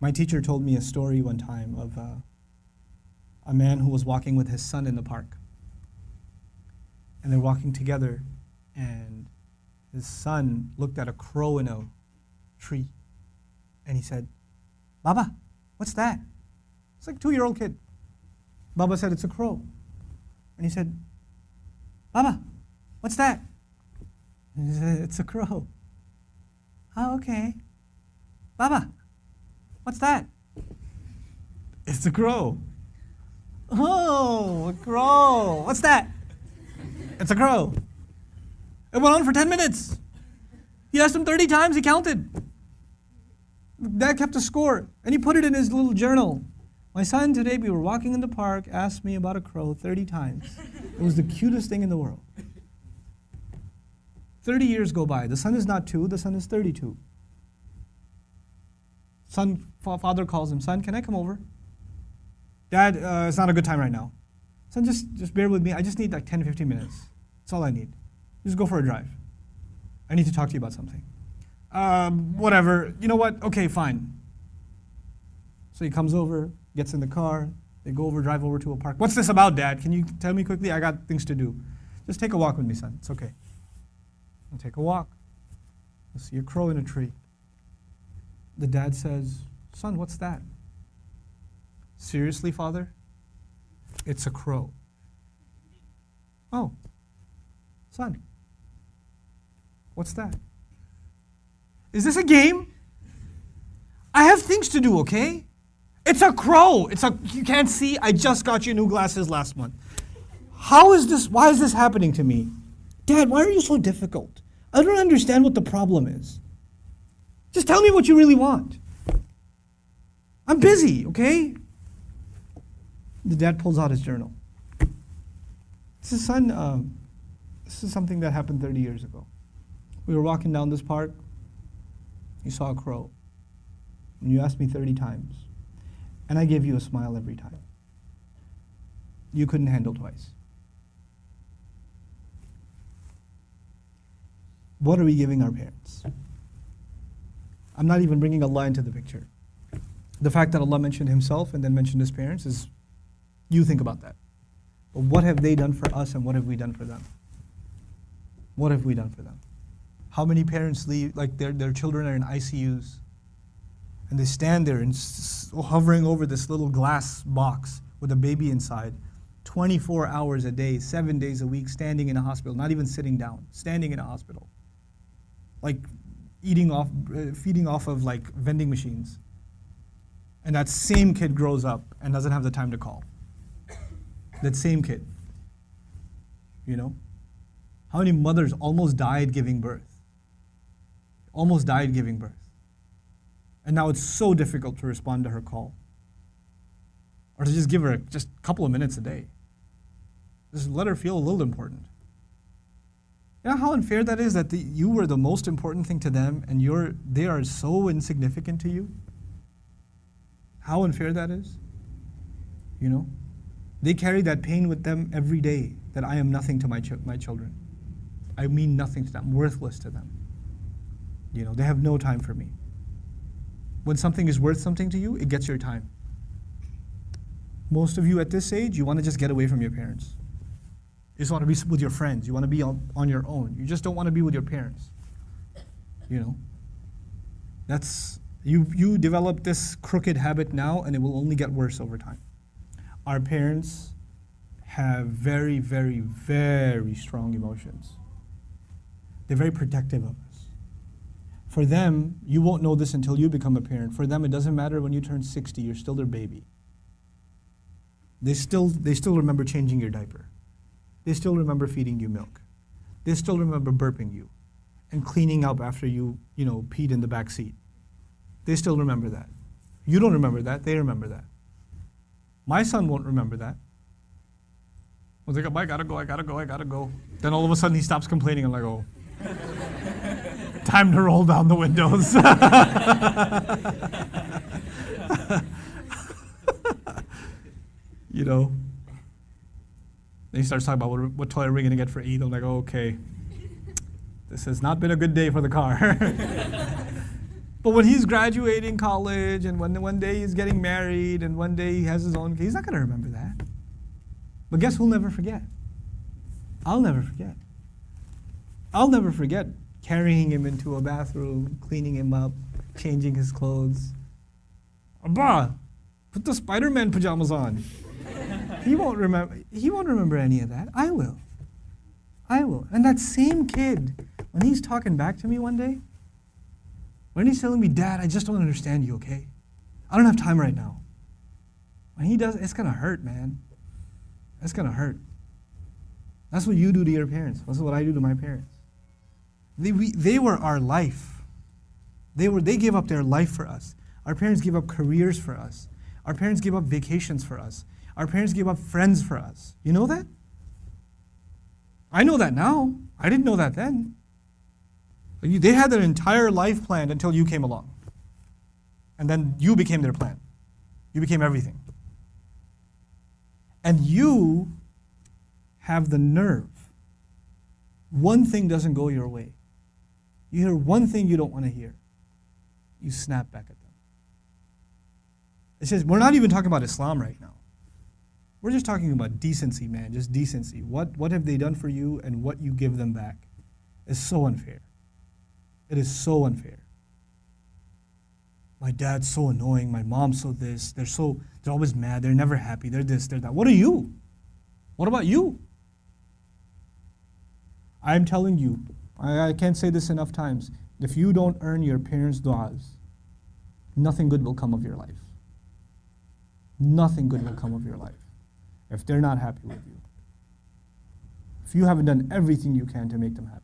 My teacher told me a story one time of a man who was walking with his son in the park. And they're walking together, and his son looked at a crow in a tree. And he said, "Baba, what's that?" It's like a 2-year-old kid. Baba said, "It's a crow." And he said, "Baba, what's that?" And he said, "It's a crow." "Oh, okay." "Baba, what's that?" "It's a crow." "Oh, a crow. What's that?" "It's a crow." It went on for 10 minutes. He asked him 30 times, he counted. Dad kept a score, and he put it in his little journal. "My son, today we were walking in the park, asked me about a crow 30 times. It was the cutest thing in the world." 30 years go by. The son is not 2, the son is 32. Father calls him, "Son, can I come over?" "Dad, it's not a good time right now." "Son, just bear with me. I just need like 10, 15 minutes. That's all I need. Just go for a drive. I need to talk to you about something." Whatever. You know what? Okay, fine." So he comes over, gets in the car. They go over, drive over to a park. "What's this about, Dad? Can you tell me quickly? I got things to do." "Just take a walk with me, son. It's okay." I'll take a walk. I see a crow in a tree. The dad says, "Son, what's that?" "Seriously, Father? It's a crow." "Oh, son, what's that?" "Is this a game? I have things to do, okay? It's a crow. You can't see? I just got you new glasses last month. Why is this happening to me? Dad, why are you so difficult? I don't understand what the problem is. Just tell me what you really want. I'm busy, okay?" The dad pulls out his journal. He says, "Son, this is something that happened 30 years ago. We were walking down this park. You saw a crow. And you asked me 30 times. And I gave you a smile every time. You couldn't handle twice. What are we giving our parents?" I'm not even bringing Allah into the picture. The fact that Allah mentioned Himself and then mentioned His parents is, you think about that. But what have they done for us and what have we done for them? What have we done for them? How many parents leave, like their children are in ICUs, and they stand there and hovering over this little glass box with a baby inside, 24 hours a day, 7 days a week, standing in a hospital, not even sitting down, standing in a hospital, like feeding off of like vending machines. And that same kid grows up and doesn't have the time to call. That same kid. You know? How many mothers almost died giving birth? Almost died giving birth. And now it's so difficult to respond to her call. Or to just give her just a couple of minutes a day. Just let her feel a little important. You know how unfair that is, that you were the most important thing to them and they are so insignificant to you? How unfair that is? You know? They carry that pain with them every day, that I am nothing to my children. I mean nothing to them, worthless to them. You know, they have no time for me. When something is worth something to you, it gets your time. Most of you at this age, you want to just get away from your parents. You just want to be with your friends. You want to be on your own. You just don't want to be with your parents. You know? That's, you develop this crooked habit now, and it will only get worse over time. Our parents have very, very, very strong emotions. They're very protective of us. For them, you won't know this until you become a parent. For them, it doesn't matter when you turn 60, you're still their baby. They still remember changing your diaper. They still remember feeding you milk. They still remember burping you and cleaning up after you peed in the back seat. They still remember that. You don't remember that, they remember that. My son won't remember that. I was like, I gotta go. Then all of a sudden he stops complaining. I'm like, oh, time to roll down the windows. You know. Then he starts talking about what toy are we gonna get for Eid. I'm like, oh, okay. This has not been a good day for the car. But when he's graduating college and when one day he's getting married and one day he has his own, he's not going to remember that. But guess who'll never forget? I'll never forget. I'll never forget carrying him into a bathroom, cleaning him up, changing his clothes. Abba, put the Spider-Man pajamas on. He won't remember any of that. I will. And that same kid, when he's talking back to me one day, when he's telling me, Dad, I just don't understand you, okay? I don't have time right now. When he does, it's going to hurt, man. It's going to hurt. That's what you do to your parents. That's what I do to my parents. They were our life. They gave up their life for us. Our parents gave up careers for us. Our parents gave up vacations for us. Our parents gave up friends for us. You know that? I know that now. I didn't know that then. They had their entire life planned until you came along. And then you became their plan. You became everything. And you have the nerve. One thing doesn't go your way. You hear one thing you don't want to hear. You snap back at them. It says, we're not even talking about Islam right now. We're just talking about decency, man, just decency. What have they done for you and what you give them back is so unfair. It is so unfair. My dad's so annoying, my mom's so this, they're always mad, they're never happy, they're this, they're that. What are you? What about you? I'm telling you, I can't say this enough times, if you don't earn your parents' du'as, nothing good will come of your life. Nothing good will come of your life if they're not happy with you. If you haven't done everything you can to make them happy.